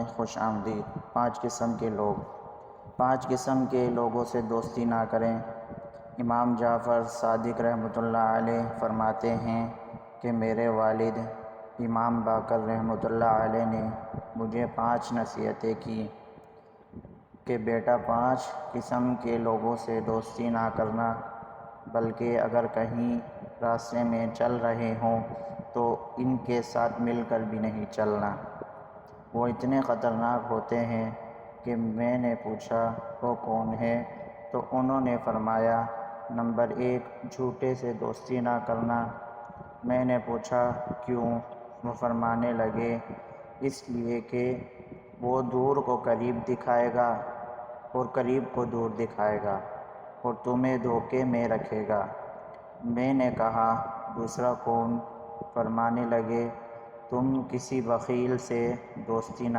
خوش آمدید۔ 5 قسم کے لوگ۔ 5 قسم کے لوگوں سے دوستی نہ کریں۔ امام جعفر صادق رحمۃ اللہ علیہ فرماتے ہیں کہ میرے والد امام باقر رحمۃ اللہ علیہ نے مجھے 5 نصیحتیں کی کہ بیٹا 5 قسم کے لوگوں سے دوستی نہ کرنا، بلکہ اگر کہیں راستے میں چل رہے ہوں تو ان کے ساتھ مل کر بھی نہیں چلنا، وہ اتنے خطرناک ہوتے ہیں کہ میں نے پوچھا وہ کون ہے تو انہوں نے فرمایا نمبر 1 جھوٹے سے دوستی نہ کرنا۔ میں نے پوچھا کیوں؟ وہ فرمانے لگے اس لیے کہ وہ دور کو قریب دکھائے گا اور قریب کو دور دکھائے گا اور تمہیں دھوکے میں رکھے گا۔ میں نے کہا دوسرا کون؟ فرمانے لگے تم کسی بخیل سے دوستی نہ